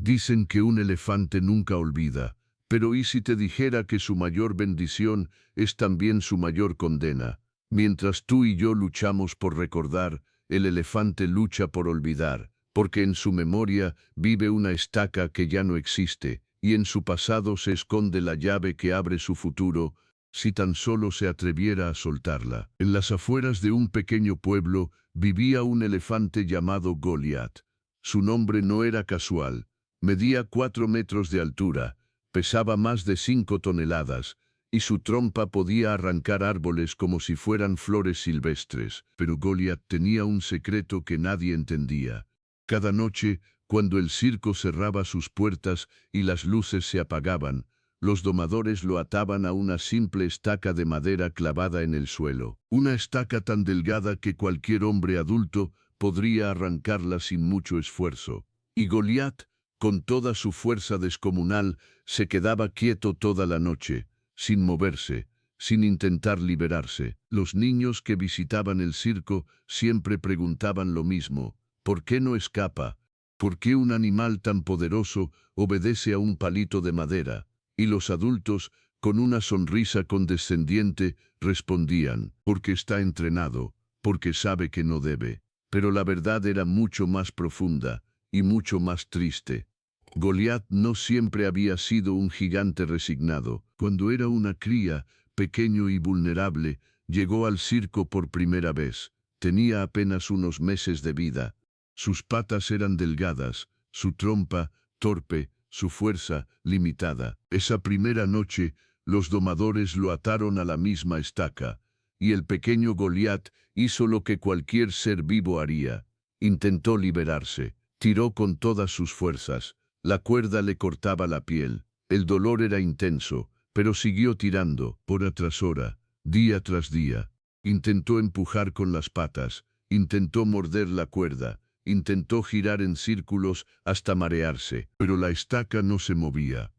Dicen que un elefante nunca olvida, pero ¿y si te dijera que su mayor bendición es también su mayor condena? Mientras tú y yo luchamos por recordar, el elefante lucha por olvidar, porque en su memoria vive una estaca que ya no existe, y en su pasado se esconde la llave que abre su futuro, si tan solo se atreviera a soltarla. En las afueras de un pequeño pueblo vivía un elefante llamado Goliat. Su nombre no era casual. Medía 4 metros de altura, pesaba más de 5 toneladas, y su trompa podía arrancar árboles como si fueran flores silvestres. Pero Goliat tenía un secreto que nadie entendía. Cada noche, cuando el circo cerraba sus puertas y las luces se apagaban, los domadores lo ataban a una simple estaca de madera clavada en el suelo. Una estaca tan delgada que cualquier hombre adulto podría arrancarla sin mucho esfuerzo. Y Goliat, con toda su fuerza descomunal, se quedaba quieto toda la noche, sin moverse, sin intentar liberarse. Los niños que visitaban el circo siempre preguntaban lo mismo: ¿por qué no escapa? ¿Por qué un animal tan poderoso obedece a un palito de madera? Y los adultos, con una sonrisa condescendiente, respondían: porque está entrenado, porque sabe que no debe. Pero la verdad era mucho más profunda y mucho más triste. Goliat no siempre había sido un gigante resignado. Cuando era una cría, pequeño y vulnerable, llegó al circo por primera vez. Tenía apenas unos meses de vida. Sus patas eran delgadas, su trompa torpe, su fuerza limitada. Esa primera noche, los domadores lo ataron a la misma estaca, y el pequeño Goliat hizo lo que cualquier ser vivo haría. Intentó liberarse, tiró con todas sus fuerzas. La cuerda le cortaba la piel. El dolor era intenso, pero siguió tirando, hora tras hora, día tras día. Intentó empujar con las patas, intentó morder la cuerda, intentó girar en círculos hasta marearse, pero la estaca no se movía.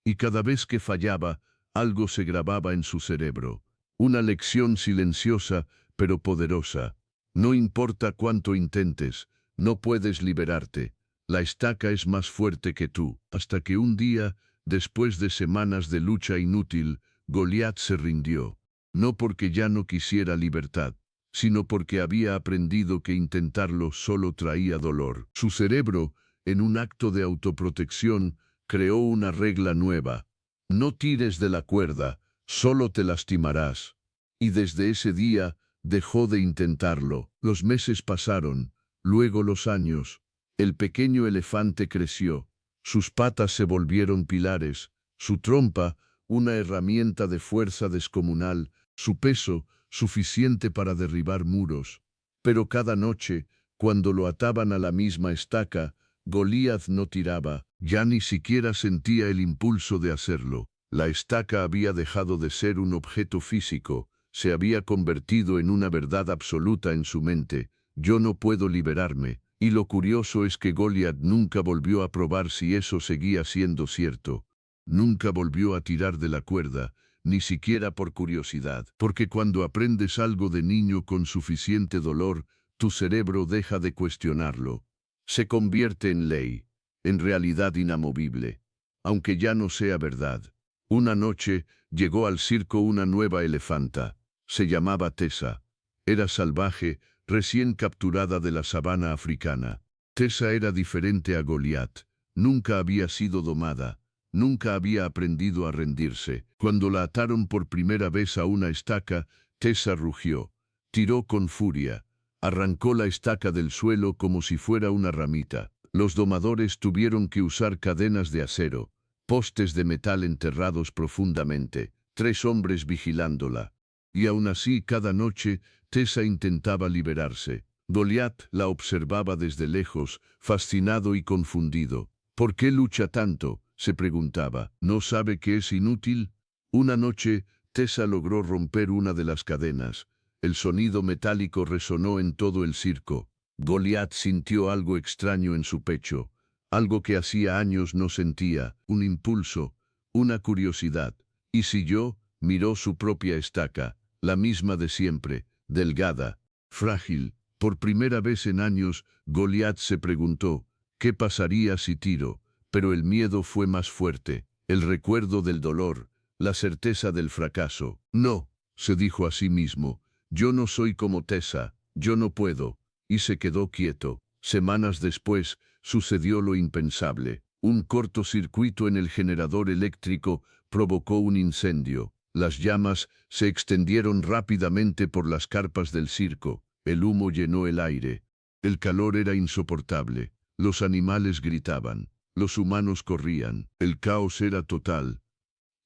Y cada vez que fallaba, algo se grababa en su cerebro. Una lección silenciosa, pero poderosa. No importa cuánto intentes, no puedes liberarte. La estaca es más fuerte que tú. Hasta que un día, después de semanas de lucha inútil, Goliat se rindió. No porque ya no quisiera libertad, sino porque había aprendido que intentarlo solo traía dolor. Su cerebro, en un acto de autoprotección, creó una regla nueva: no tires de la cuerda, solo te lastimarás. Y desde ese día, dejó de intentarlo. Los meses pasaron, luego los años. El pequeño elefante creció. Sus patas se volvieron pilares, su trompa, una herramienta de fuerza descomunal, su peso, suficiente para derribar muros. Pero cada noche, cuando lo ataban a la misma estaca, Goliat no tiraba, ya ni siquiera sentía el impulso de hacerlo. La estaca había dejado de ser un objeto físico, se había convertido en una verdad absoluta en su mente: yo no puedo liberarme. Y lo curioso es que Goliat nunca volvió a probar si eso seguía siendo cierto. Nunca volvió a tirar de la cuerda, ni siquiera por curiosidad. Porque cuando aprendes algo de niño con suficiente dolor, tu cerebro deja de cuestionarlo. Se convierte en ley, en realidad inamovible, aunque ya no sea verdad. Una noche llegó al circo una nueva elefanta. Se llamaba Tessa. Era salvaje, recién capturada de la sabana africana. Tessa era diferente a Goliat. Nunca había sido domada. Nunca había aprendido a rendirse. Cuando la ataron por primera vez a una estaca, Tessa rugió. Tiró con furia. Arrancó la estaca del suelo como si fuera una ramita. Los domadores tuvieron que usar cadenas de acero, postes de metal enterrados profundamente, 3 hombres vigilándola. Y aún así, cada noche, Tessa intentaba liberarse. Goliat la observaba desde lejos, fascinado y confundido. ¿Por qué lucha tanto?, se preguntaba. ¿No sabe que es inútil? Una noche, Tessa logró romper una de las cadenas. El sonido metálico resonó en todo el circo. Goliat sintió algo extraño en su pecho, algo que hacía años no sentía, un impulso, una curiosidad. Y siguió, miró su propia estaca, la misma de siempre, delgada, frágil. Por primera vez en años, Goliat se preguntó: ¿qué pasaría si tiro? pero el miedo fue más fuerte, el recuerdo del dolor, la certeza del fracaso. No, se dijo a sí mismo, yo no soy como Tessa, yo no puedo, y se quedó quieto. Semanas después, sucedió lo impensable. Un cortocircuito en el generador eléctrico provocó un incendio. Las llamas se extendieron rápidamente por las carpas del circo. El humo llenó el aire. El calor era insoportable. Los animales gritaban. Los humanos corrían. El caos era total.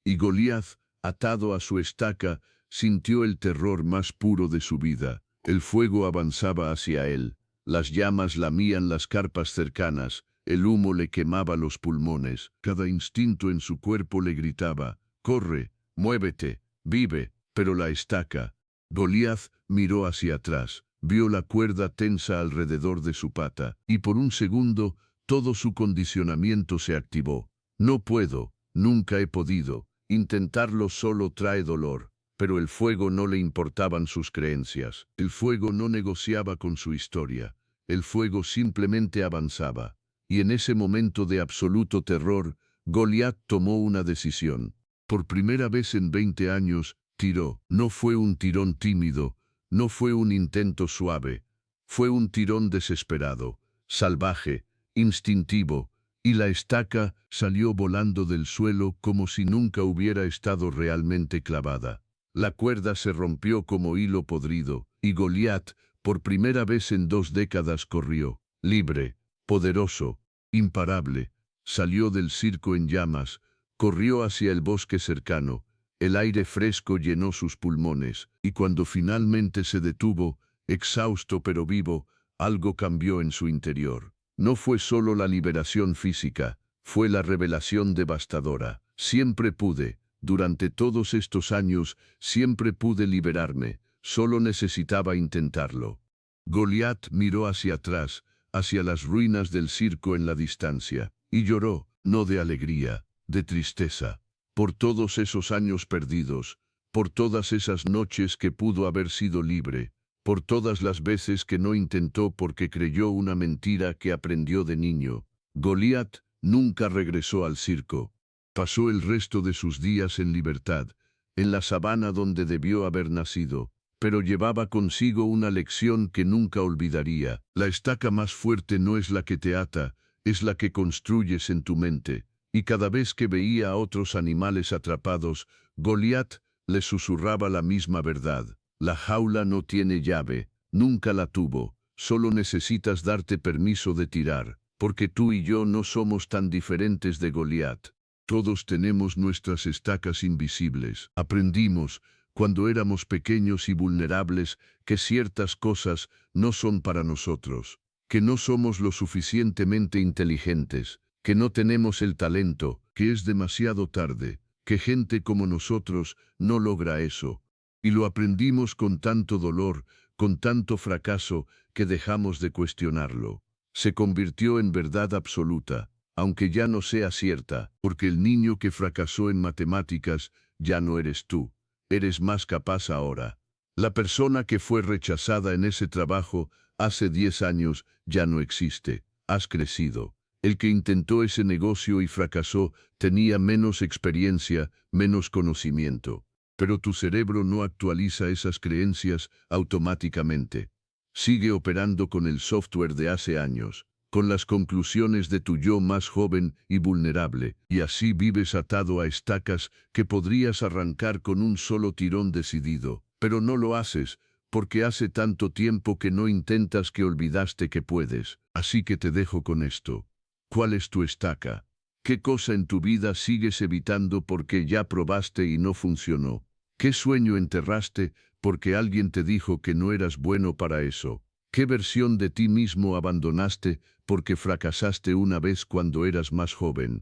Y Goliat, atado a su estaca, sintió el terror más puro de su vida. El fuego avanzaba hacia él. Las llamas lamían las carpas cercanas. El humo le quemaba los pulmones. Cada instinto en su cuerpo le gritaba, «Corre, muévete, vive», pero la estaca. Goliat miró hacia atrás, vio la cuerda tensa alrededor de su pata, y por un segundo todo su condicionamiento se activó. «No puedo, nunca he podido, intentarlo solo trae dolor». Pero el fuego no le importaban sus creencias. El fuego no negociaba con su historia. El fuego simplemente avanzaba. Y en ese momento de absoluto terror, Goliat tomó una decisión. Por primera vez en 20 años, tiró. No fue un tirón tímido, no fue un intento suave. Fue un tirón desesperado, salvaje, instintivo, y la estaca salió volando del suelo como si nunca hubiera estado realmente clavada. La cuerda se rompió como hilo podrido, y Goliat, por primera vez en 2 décadas, corrió, libre, poderoso, imparable. Salió del circo en llamas, corrió hacia el bosque cercano. El aire fresco llenó sus pulmones, y cuando finalmente se detuvo, exhausto pero vivo, algo cambió en su interior. No fue solo la liberación física, fue la revelación devastadora. Siempre pude. Durante todos estos años, siempre pude liberarme, solo necesitaba intentarlo. Goliat miró hacia atrás, hacia las ruinas del circo en la distancia, y lloró, no de alegría, de tristeza, por todos esos años perdidos, por todas esas noches que pudo haber sido libre, por todas las veces que no intentó porque creyó una mentira que aprendió de niño. Goliat nunca regresó al circo. Pasó el resto de sus días en libertad, en la sabana donde debió haber nacido, pero llevaba consigo una lección que nunca olvidaría. La estaca más fuerte no es la que te ata, es la que construyes en tu mente. Y cada vez que veía a otros animales atrapados, Goliat le susurraba la misma verdad. La jaula no tiene llave, nunca la tuvo, solo necesitas darte permiso de tirar, porque tú y yo no somos tan diferentes de Goliat. Todos tenemos nuestras estacas invisibles. Aprendimos, cuando éramos pequeños y vulnerables, que ciertas cosas no son para nosotros, que no somos lo suficientemente inteligentes, que no tenemos el talento, que es demasiado tarde, que gente como nosotros no logra eso. Y lo aprendimos con tanto dolor, con tanto fracaso, que dejamos de cuestionarlo. Se convirtió en verdad absoluta, aunque ya no sea cierta, porque el niño que fracasó en matemáticas ya no eres tú, eres más capaz ahora. La persona que fue rechazada en ese trabajo hace 10 años ya no existe, has crecido. El que intentó ese negocio y fracasó tenía menos experiencia, menos conocimiento. Pero tu cerebro no actualiza esas creencias automáticamente. Sigue operando con el software de hace años, con las conclusiones de tu yo más joven y vulnerable, y así vives atado a estacas que podrías arrancar con un solo tirón decidido. Pero no lo haces, porque hace tanto tiempo que no intentas que olvidaste que puedes. Así que te dejo con esto. ¿Cuál es tu estaca? ¿Qué cosa en tu vida sigues evitando porque ya probaste y no funcionó? ¿Qué sueño enterraste porque alguien te dijo que no eras bueno para eso? ¿Qué versión de ti mismo abandonaste porque fracasaste una vez cuando eras más joven?